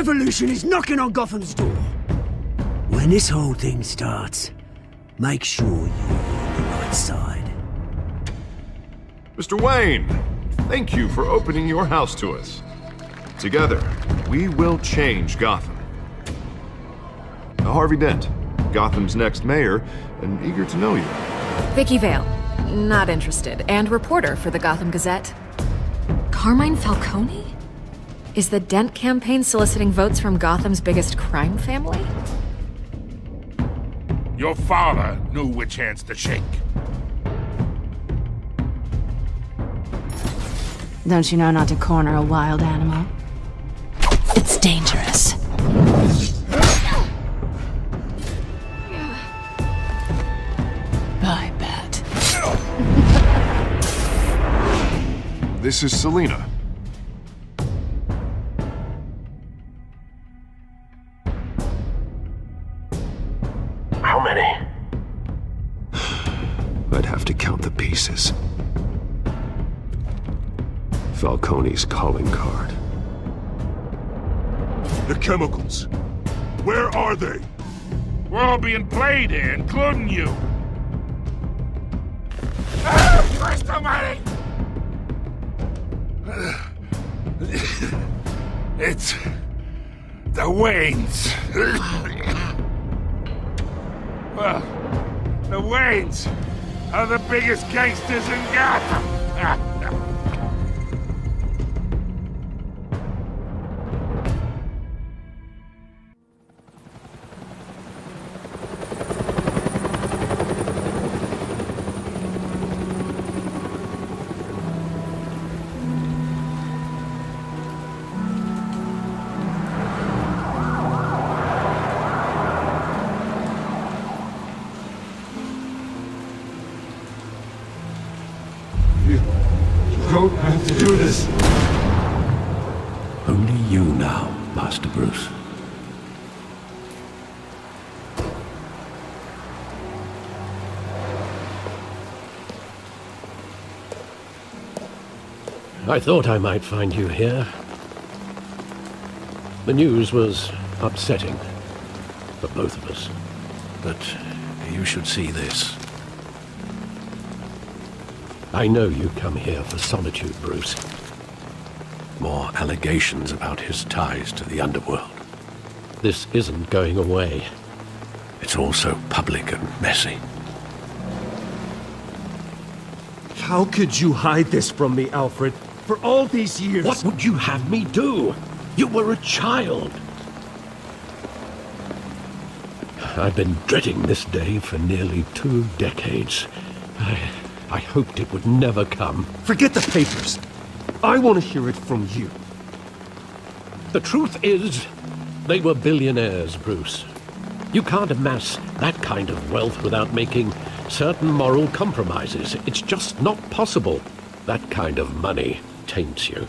revolution is knocking on Gotham's door. When this whole thing starts, make sure you're on the right side. Mr. Wayne, thank you for opening your house to us. Together, we will change Gotham. Harvey Dent, Gotham's next mayor, and eager to know you. Vicky Vale, not interested, and reporter for the Gotham Gazette. Carmine Falcone? Is the Dent campaign soliciting votes from Gotham's biggest crime family? Your father knew which hands to shake. Don't you know not to corner a wild animal? It's dangerous. I bet. This is Selina. How many? I'd have to count the pieces. Falcone's calling card. The chemicals. Where are they? We're all being played here, including you. Christ almighty! It's the Waynes. Well, the Waynes are the biggest gangsters in Gotham. Don't have to do this. Only you now, Master Bruce. I thought I might find you here. The news was upsetting for both of us. But you should see this. I know you come here for solitude, Bruce. More allegations about his ties to the underworld. This isn't going away. It's all so public and messy. How could you hide this from me, Alfred? For all these years... What would you have me do? You were a child. I've been dreading this day for nearly 2 decades. I hoped it would never come. Forget the papers. I want to hear it from you. The truth is, they were billionaires, Bruce. You can't amass that kind of wealth without making certain moral compromises. It's just not possible. That kind of money taints you.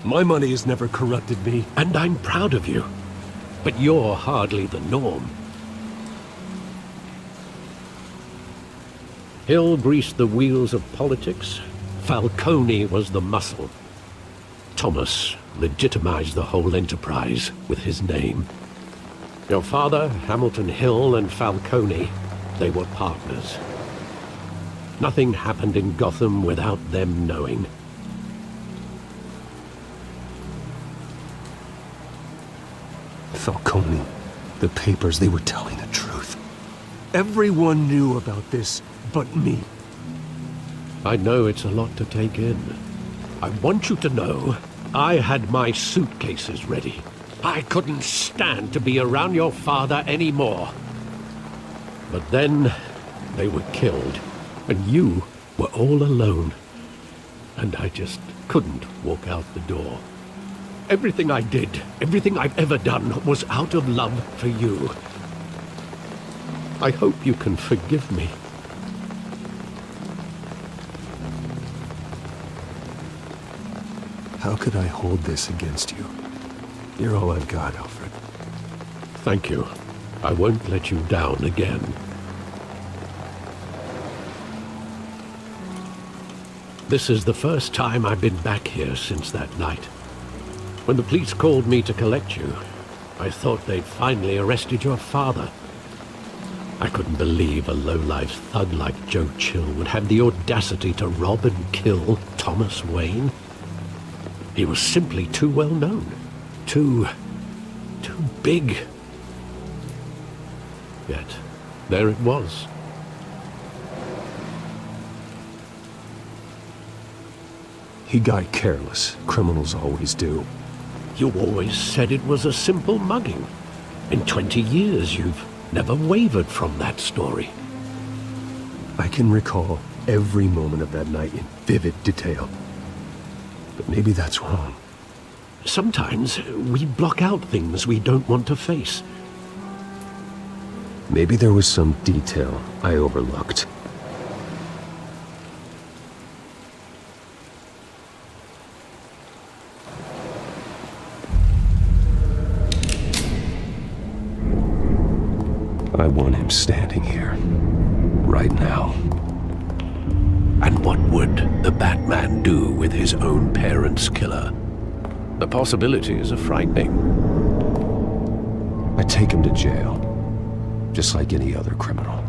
My money has never corrupted me. And I'm proud of you. But you're hardly the norm. Hill greased the wheels of politics. Falcone was the muscle. Thomas legitimized the whole enterprise with his name. Your father, Hamilton Hill, and Falcone, they were partners. Nothing happened in Gotham without them knowing. Falcone, the papers, they were telling the truth. Everyone knew about this but me. I know it's a lot to take in. I want you to know I had my suitcases ready. I couldn't stand to be around your father anymore. But then they were killed, and you were all alone. And I just couldn't walk out the door. Everything I did, everything I've ever done, was out of love for you. I hope you can forgive me. How could I hold this against you? You're all I've got, Alfred. Thank you. I won't let you down again. This is the first time I've been back here since that night. When the police called me to collect you, I thought they'd finally arrested your father. I couldn't believe a low-life thug like Joe Chill would have the audacity to rob and kill Thomas Wayne. He was simply too well known. Too big. Yet, there it was. He got careless. Criminals always do. You always said it was a simple mugging. In 20 years, you've never wavered from that story. I can recall every moment of that night in vivid detail. But maybe that's wrong. Sometimes we block out things we don't want to face. Maybe there was some detail I overlooked. I want him standing here, right now. And what would the Batman do with his own parents' killer? The possibilities are frightening. I take him to jail, just like any other criminal.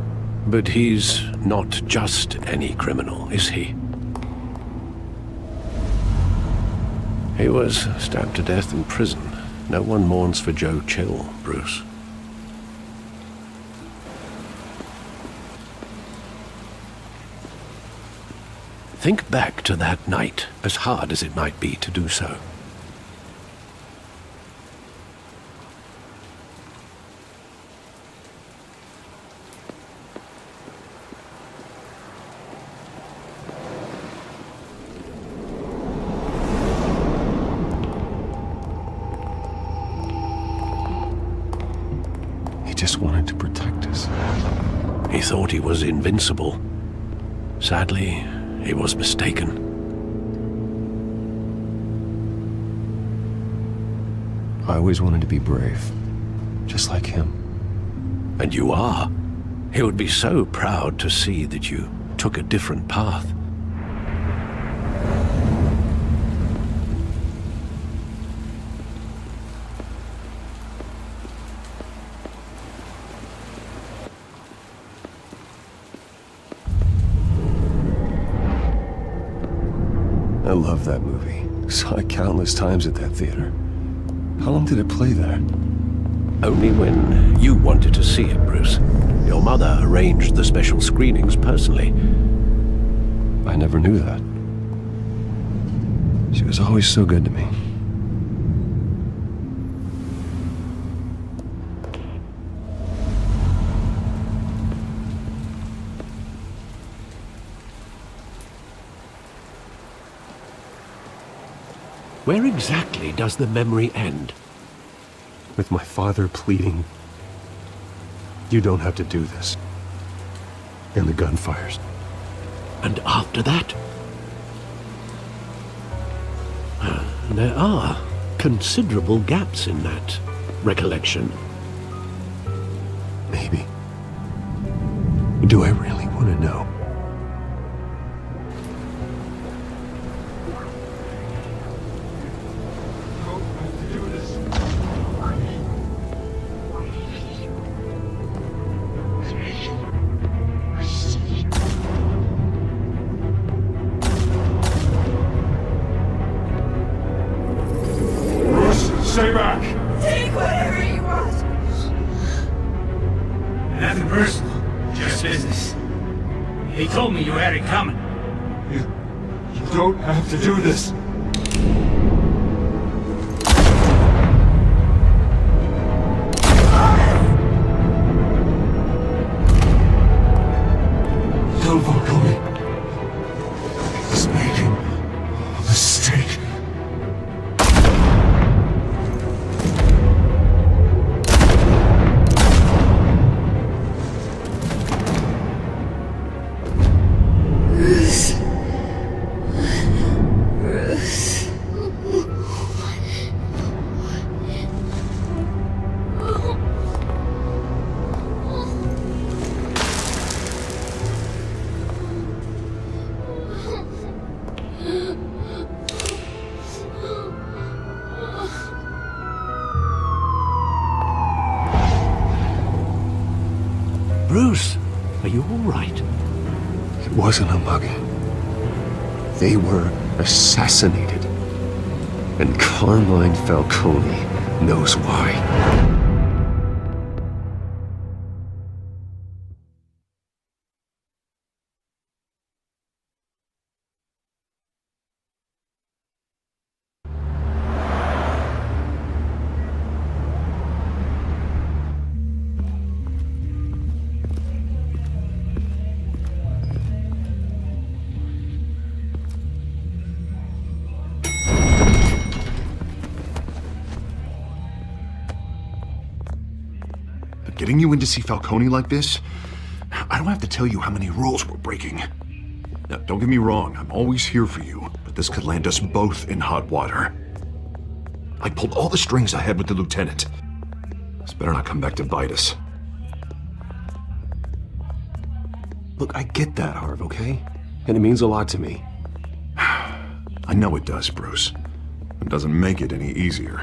But he's not just any criminal, is he? He was stabbed to death in prison. No one mourns for Joe Chill, Bruce. Think back to that night, as hard as it might be to do so. He just wanted to protect us. He thought he was invincible. Sadly, he was mistaken. I always wanted to be brave, just like him. And you are. He would be so proud to see that you took a different path. I love that movie. Saw it countless times at that theater. How long did it play there? Only when you wanted to see it, Bruce. Your mother arranged the special screenings personally. I never knew that. She was always so good to me. Where exactly does the memory end? With my father pleading, "You don't have to do this." And the gun fires. And after that? There are considerable gaps in that recollection. Maybe. Do I really want to know? Stay back! Take whatever you want. Nothing personal, just business. He told me you had it coming. You don't have to do this. Don't vote on me. He's making a mistake. Bruce. Bruce, Are you all right? It wasn't a mugging. They were assassinated. And Carmine Falcone knows why. Getting you in to see Falcone like this? I don't have to tell you how many rules we're breaking. Now, don't get me wrong, I'm always here for you, but this could land us both in hot water. I pulled all the strings I had with the lieutenant. This better not come back to bite us. Look, I get that, Harv, okay? And it means a lot to me. I know it does, Bruce. It doesn't make it any easier.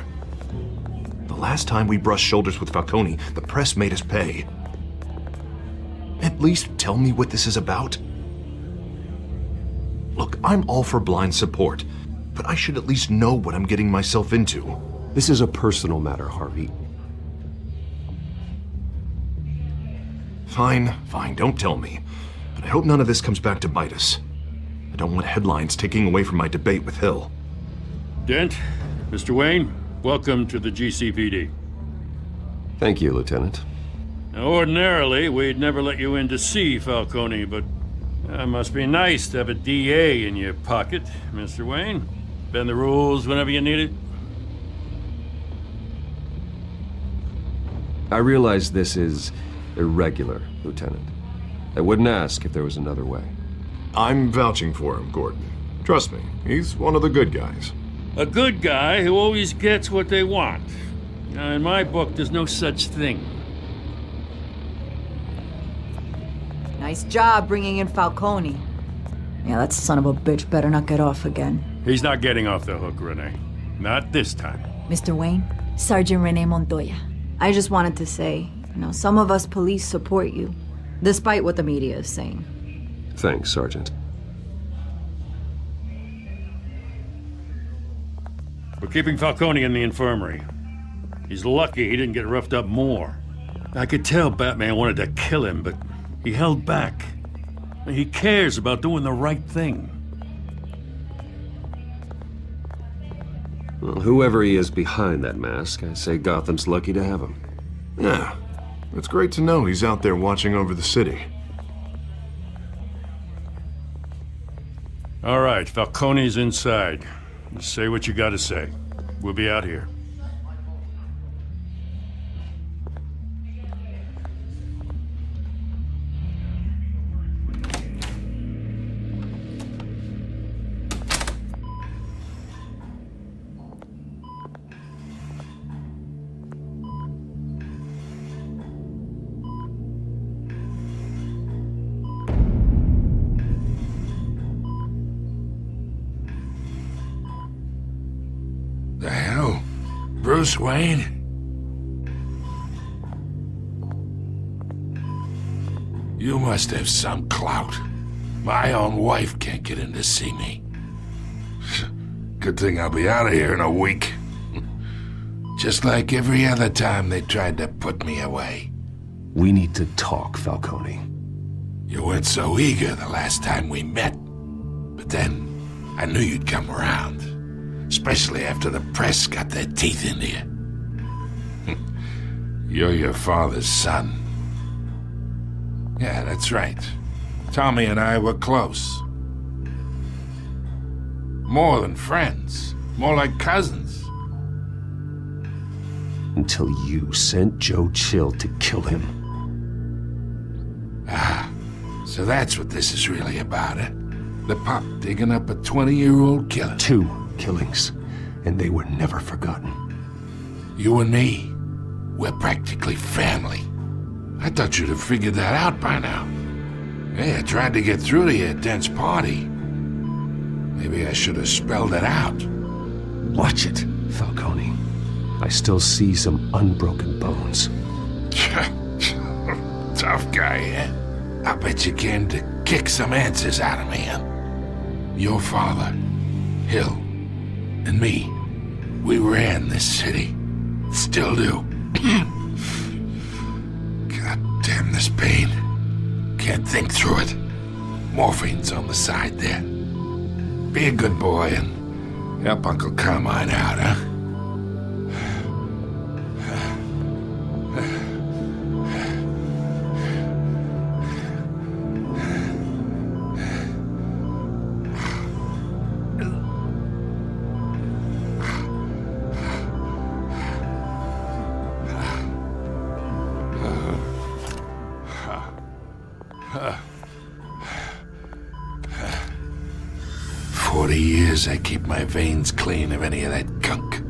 The last time we brushed shoulders with Falcone, the press made us pay. At least tell me what this is about. Look, I'm all for blind support, but I should at least know what I'm getting myself into. This is a personal matter, Harvey. Fine, don't tell me. But I hope none of this comes back to bite us. I don't want headlines taking away from my debate with Hill. Dent, Mr. Wayne, welcome to the GCPD. Thank you, Lieutenant. Now, ordinarily, we'd never let you in to see Falcone, but it must be nice to have a DA in your pocket, Mr. Wayne. Bend the rules whenever you need it. I realize this is irregular, Lieutenant. I wouldn't ask if there was another way. I'm vouching for him, Gordon. Trust me, he's one of the good guys. A good guy who always gets what they want. Now, in my book, there's no such thing. Nice job bringing in Falcone. Yeah, that son of a bitch better not get off again. He's not getting off the hook, Renee. Not this time. Mr. Wayne, Sergeant Renee Montoya. I just wanted to say, some of us police support you, despite what the media is saying. Thanks, Sergeant. We're keeping Falcone in the infirmary. He's lucky he didn't get roughed up more. I could tell Batman wanted to kill him, but he held back. He cares about doing the right thing. Well, whoever he is behind that mask, I say Gotham's lucky to have him. Yeah, it's great to know he's out there watching over the city. All right, Falcone's inside. Just say what you gotta say. We'll be out here. The hell? Bruce Wayne? You must have some clout. My own wife can't get in to see me. Good thing I'll be out of here in a week. Just like every other time they tried to put me away. We need to talk, Falcone. You weren't so eager the last time we met. But then, I knew you'd come around. Especially after the press got their teeth into you. You're your father's son. Yeah, that's right. Tommy and I were close. More than friends. More like cousins. Until you sent Joe Chill to kill him. Ah, so that's what this is really about, eh? The pup digging up a 20-year-old killer. 2 killings, and they were never forgotten. You and me, we're practically family. I thought you'd have figured that out by now. Hey, I tried to get through to you at Dent's party. Maybe I should have spelled it out. Watch it, Falcone. I still see some unbroken bones. Tough guy. I bet you came to kick some answers out of me, huh? Your father, Hill, and me, we ran this city. Still do. God damn this pain. Can't think through it. Morphine's on the side there. Be a good boy and help Uncle Carmine out, huh? I keep my veins clean of any of that gunk.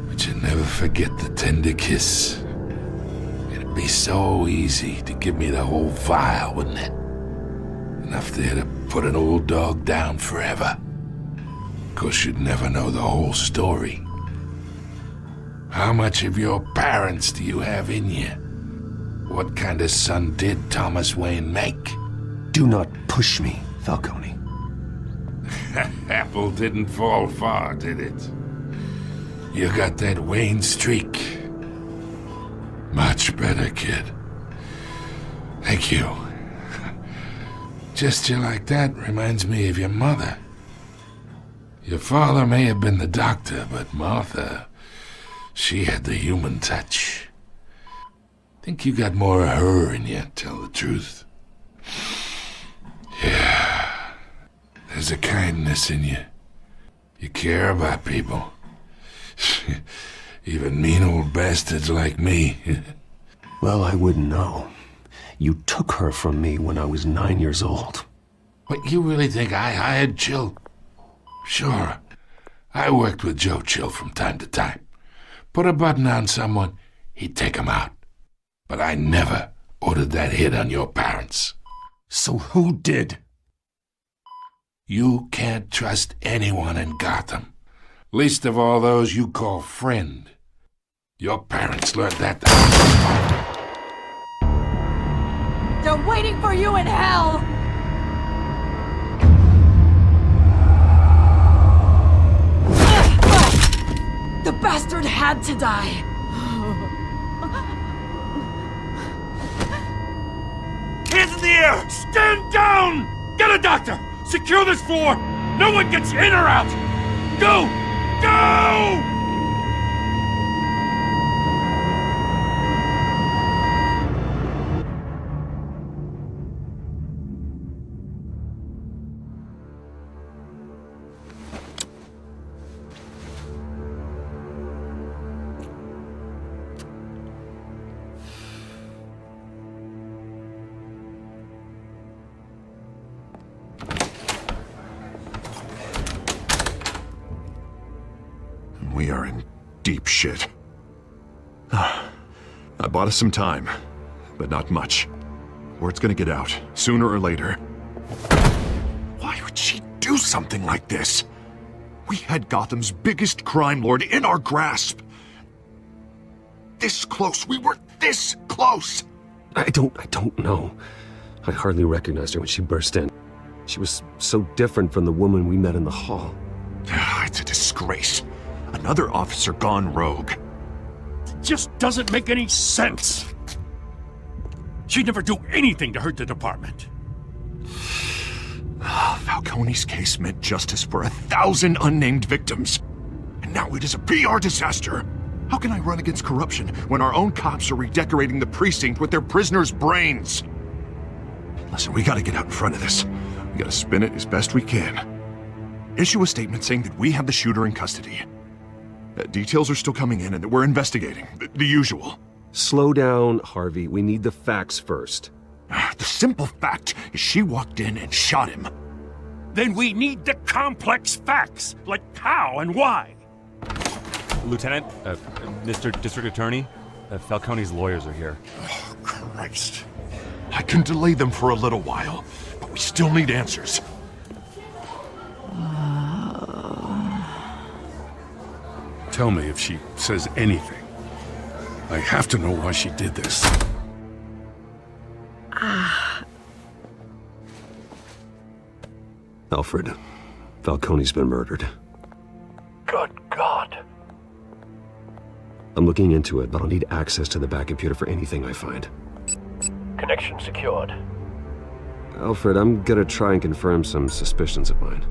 But you never forget the tender kiss. It'd be so easy to give me the whole vial, wouldn't it? Enough there to put an old dog down forever. Of course, you'd never know the whole story. How much of your parents do you have in you? What kind of son did Thomas Wayne make? Do not push me, Falcone. Apple didn't fall far, did it? You got that Wayne streak. Much better, kid. Thank you. Gesture like that reminds me of your mother. Your father may have been the doctor, but Martha, she had the human touch. Think you got more of her in you, tell the truth. Yeah. There's a kindness in you. You care about people. Even mean old bastards like me. Well, I wouldn't know. You took her from me when I was 9 years old. What, you really think I hired Chill? Sure. I worked with Joe Chill from time to time. Put a button on someone, he'd take him out. But I never ordered that hit on your parents. So who did? You can't trust anyone in Gotham. Least of all those you call friend. Your parents learned that. They're waiting for you in hell! The bastard had to die! Hands in the air! Stand down! Get a doctor! Secure this floor! No one gets in or out! Go! Go! We are in deep shit. I bought us some time, but not much. Word's gonna get out, sooner or later. Why would she do something like this? We had Gotham's biggest crime lord in our grasp. This close, we were this close! I don't know. I hardly recognized her when she burst in. She was so different from the woman we met in the hall. It's a disgrace. Another officer gone rogue. It just doesn't make any sense. She'd never do anything to hurt the department. Falcone's case meant justice for 1,000 unnamed victims. And now it is a PR disaster. How can I run against corruption when our own cops are redecorating the precinct with their prisoners' brains? Listen, we gotta get out in front of this. We gotta spin it as best we can. Issue a statement saying that we have the shooter in custody. Details are still coming in and that we're investigating. The usual. Slow down, Harvey. We need the facts first. The simple fact is she walked in and shot him. Then we need the complex facts, like how and why. Lieutenant, Mr. District Attorney, Falcone's lawyers are here. Oh, Christ. I can delay them for a little while, but we still need answers. Tell me if she says anything. I have to know why she did this. Alfred, Falcone's been murdered. Good God. I'm looking into it, but I'll need access to the back computer for anything I find. Connection secured. Alfred, I'm gonna try and confirm some suspicions of mine.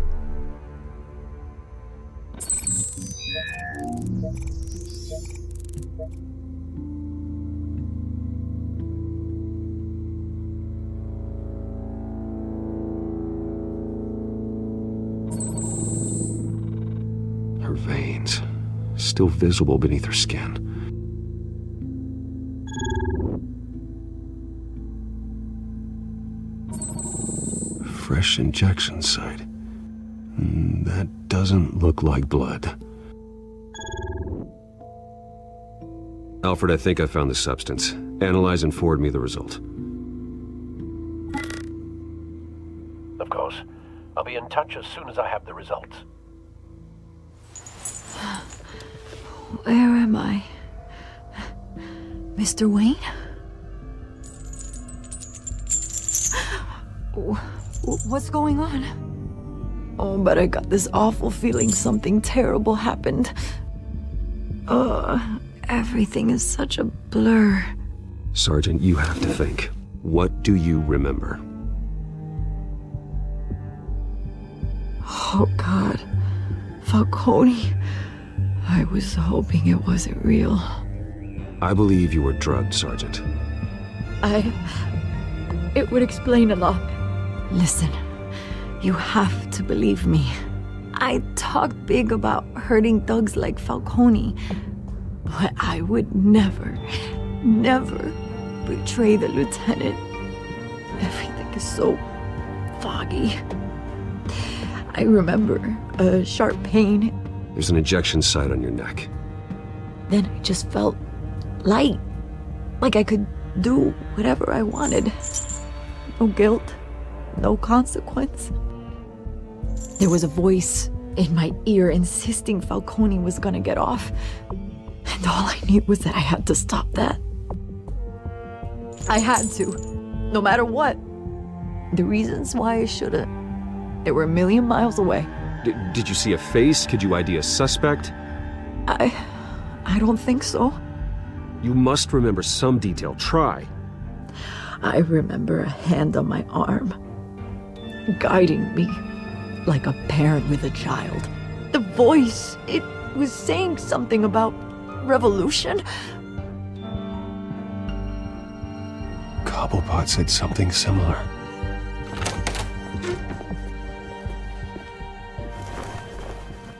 Her veins, still visible beneath her skin. Fresh injection site. That doesn't look like blood. Alfred, I think I found the substance. Analyze and forward me the result. Of course. I'll be in touch as soon as I have the results. Where am I? Mr. Wayne? What's going on? Oh, but I got this awful feeling something terrible happened. Everything is such a blur. Sergeant, you have to think. What do you remember? Oh, God. Falcone. I was hoping it wasn't real. I believe you were drugged, Sergeant. It would explain a lot. Listen, you have to believe me. I talk big about hurting thugs like Falcone, but I would never betray the lieutenant. Everything is so foggy. I remember a sharp pain. There's an injection site on your neck. Then I just felt light, like I could do whatever I wanted. No guilt, no consequence. There was a voice in my ear insisting Falcone was gonna get off. And all I knew was that I had to stop that. I had to, no matter what. The reasons why I shouldn't, they were a million miles away. Did you see a face? Could you ID a suspect? I don't think so. You must remember some detail. Try. I remember a hand on my arm, guiding me like a parent with a child. The voice, it was saying something about revolution. Cobblepot said something similar.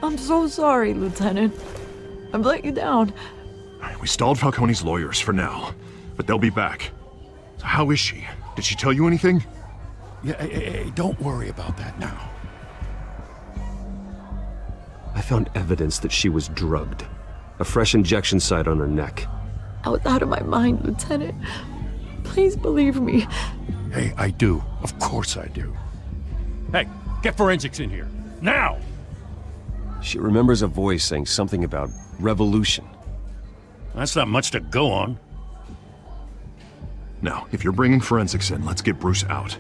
I'm so sorry, Lieutenant. I've let you down. We stalled Falcone's lawyers for now, but they'll be back. So how is she? Did she tell you anything? Yeah, hey, don't worry about that now. I found evidence that she was drugged. A fresh injection site on her neck. I was out of my mind, Lieutenant. Please believe me. Hey, I do. Of course I do. Hey, get forensics in here. Now! She remembers a voice saying something about revolution. That's not much to go on. Now, if you're bringing forensics in, let's get Bruce out.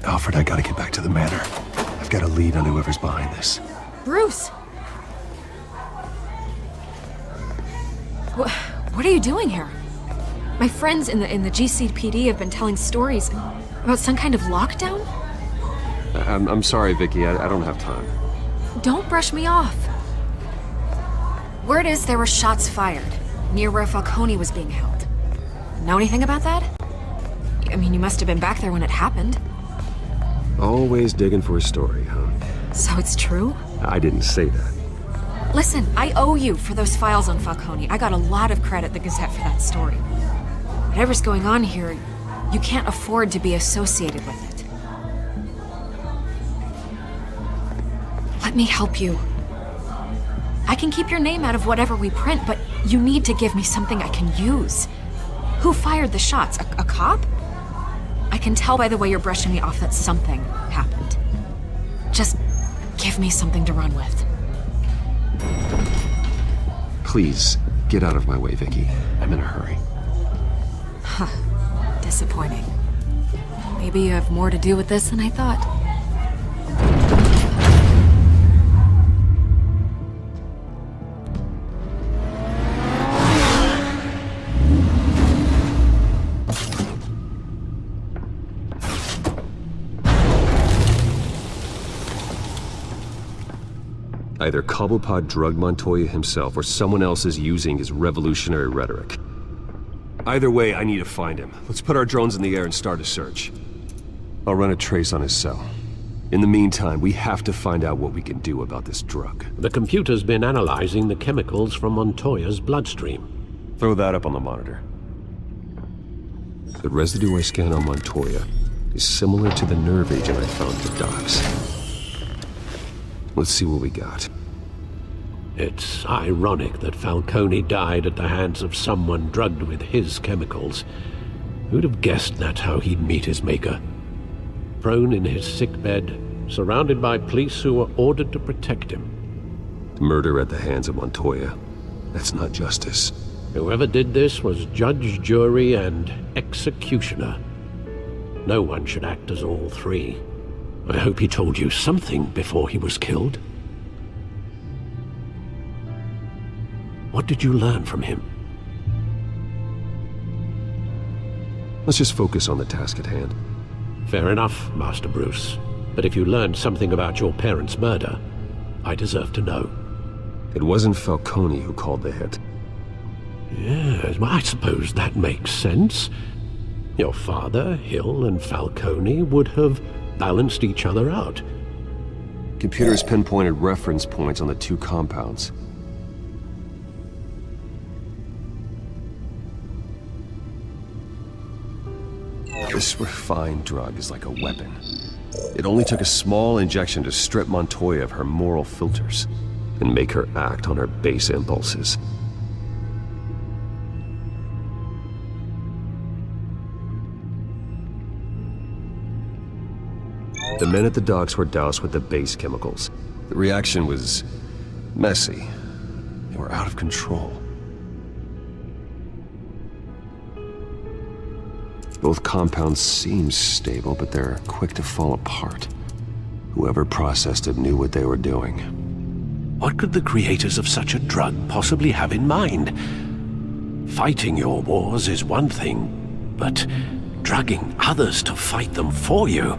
Alfred, I gotta get back to the manor. I've got a lead on whoever's behind this. Bruce! What are you doing here? My friends in the GCPD have been telling stories about some kind of lockdown? I'm sorry, Vicky. I don't have time. Don't brush me off. Word is there were shots fired near where Falcone was being held. Know anything about that? I mean, you must have been back there when it happened. Always digging for a story, huh? So it's true? I didn't say that. Listen, I owe you for those files on Falcone. I got a lot of credit at the Gazette for that story. Whatever's going on here, you can't afford to be associated with it. Let me help you. I can keep your name out of whatever we print, but you need to give me something I can use. Who fired the shots? A cop? I can tell by the way you're brushing me off that something happened. Just give me something to run with. Please, get out of my way, Vicky. I'm in a hurry. Disappointing. Maybe you have more to do with this than I thought. Either Cobblepot drugged Montoya himself, or someone else is using his revolutionary rhetoric. Either way, I need to find him. Let's put our drones in the air and start a search. I'll run a trace on his cell. In the meantime, we have to find out what we can do about this drug. The computer's been analyzing the chemicals from Montoya's bloodstream. Throw that up on the monitor. The residue I scanned on Montoya is similar to the nerve agent I found at the docks. Let's see what we got. It's ironic that Falcone died at the hands of someone drugged with his chemicals. Who'd have guessed that's how he'd meet his maker? Prone in his sickbed, surrounded by police who were ordered to protect him. Murder at the hands of Montoya. That's not justice. Whoever did this was judge, jury, and executioner. No one should act as all three. I hope he told you something before he was killed. What did you learn from him? Let's just focus on the task at hand. Fair enough, Master Bruce. But if you learned something about your parents' murder, I deserve to know. It wasn't Falcone who called the hit. Yes, well, I suppose that makes sense. Your father, Hill, and Falcone would have balanced each other out. Computers pinpointed reference points on the two compounds. This refined drug is like a weapon. It only took a small injection to strip Montoya of her moral filters and make her act on her base impulses. The men at the docks were doused with the base chemicals. The reaction was messy. They were out of control. Both compounds seem stable, but they're quick to fall apart. Whoever processed it knew what they were doing. What could the creators of such a drug possibly have in mind? Fighting your wars is one thing, but drugging others to fight them for you?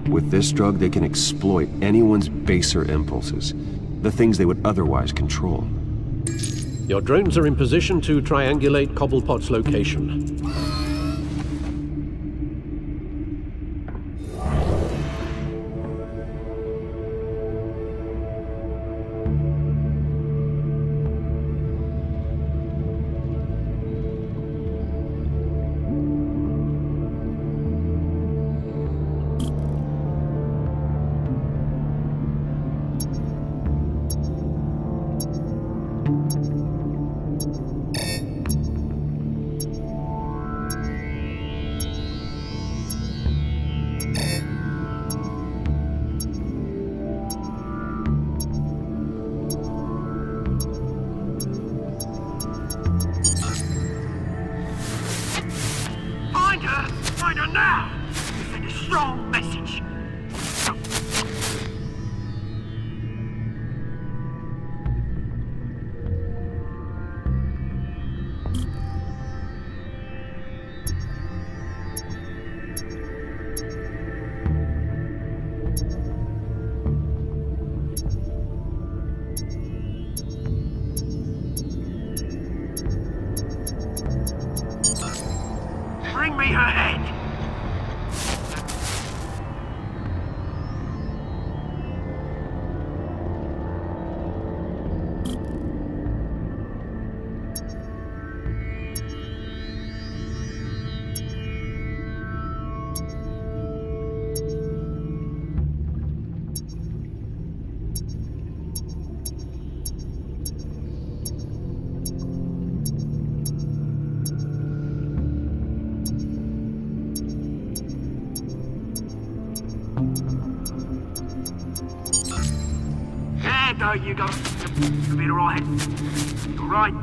With this drug, they can exploit anyone's baser impulses, the things they would otherwise control. Your drones are in position to triangulate Cobblepot's location. Find her now! Send a strong message. Bring me her head! There you go. You'll be alright. Alright.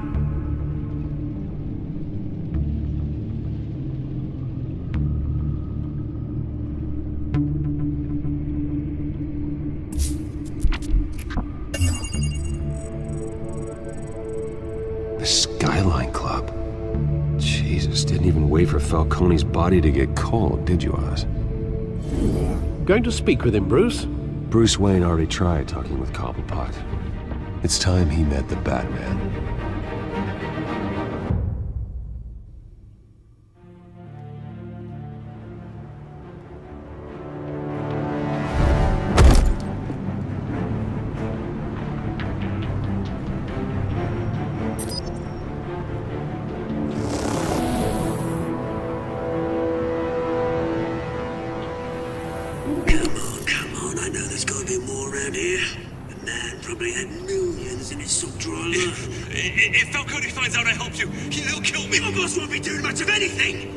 nightclub. Jesus, didn't even wait for Falcone's body to get cold, did you, Oz? Going to speak with him, Bruce? Bruce Wayne already tried talking with Cobblepot. It's time he met the Batman. Come on, I know there's gotta be more around here. The man probably had millions in his sub-drawer life. If Falcone finds out I helped you, he'll kill me. My boss won't be doing much of anything!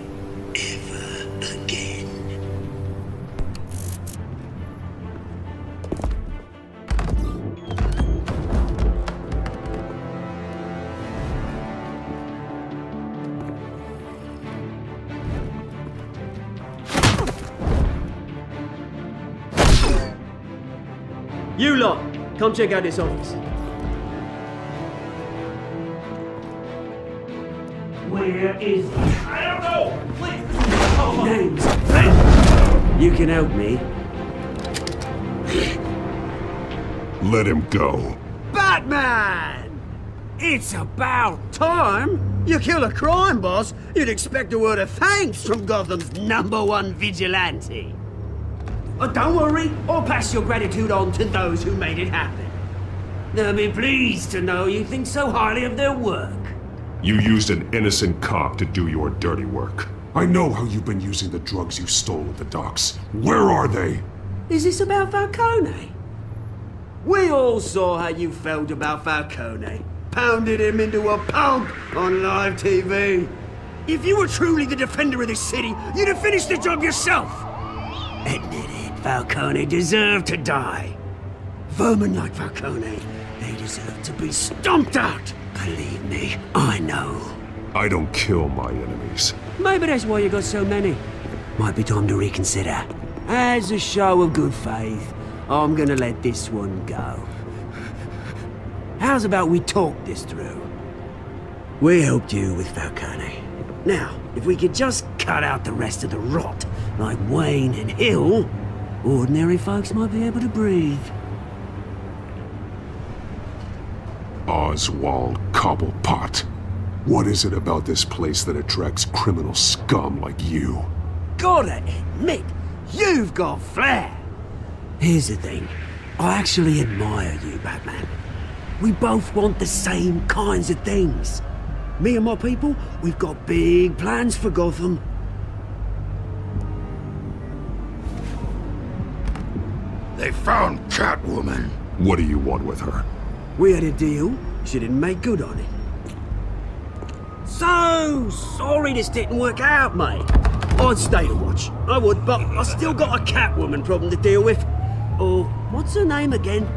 Ever again. You lot, come check out this office. Where is he? I don't know. Please. Names. You can help me. Let him go. Batman! It's about time! You kill a crime boss, you'd expect a word of thanks from Gotham's #1 vigilante. Don't worry, I'll pass your gratitude on to those who made it happen. They'll be pleased to know you think so highly of their work. You used an innocent cop to do your dirty work. I know how you've been using the drugs you stole at the docks. Where are they? Is this about Falcone? We all saw how you felt about Falcone. Pounded him into a pulp on live TV. If you were truly the defender of this city, you'd have finished the job yourself. Admit it, Falcone deserved to die. Vermin like Falcone, they deserve to be stomped out. Believe me, I know. I don't kill my enemies. Maybe that's why you got so many. Might be time to reconsider. As a show of good faith, I'm gonna let this one go. How's about we talk this through? We helped you with Falcone. Now, if we could just cut out the rest of the rot, like Wayne and Hill, ordinary folks might be able to breathe. Oswald Cobblepot. What is it about this place that attracts criminal scum like you? Gotta admit, you've got flair. Here's the thing. I actually admire you, Batman. We both want the same kinds of things. Me and my people, we've got big plans for Gotham. They found Catwoman. What do you want with her? We had a deal. She didn't make good on it. So sorry this didn't work out, mate. I'd stay to watch. I would, but I still got a Catwoman problem to deal with. Oh, what's her name again?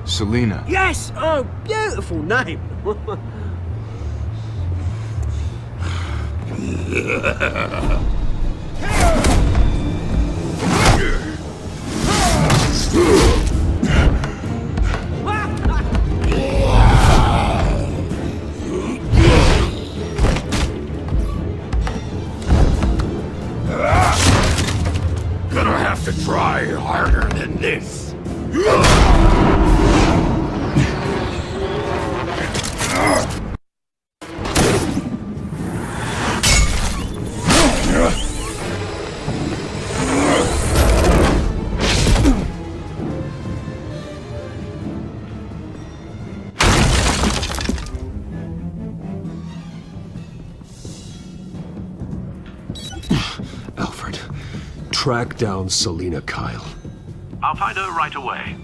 Selina. Yes! Oh, beautiful name. Gonna have to try harder than this. Alfred, track down Selina Kyle. I'll find her right away.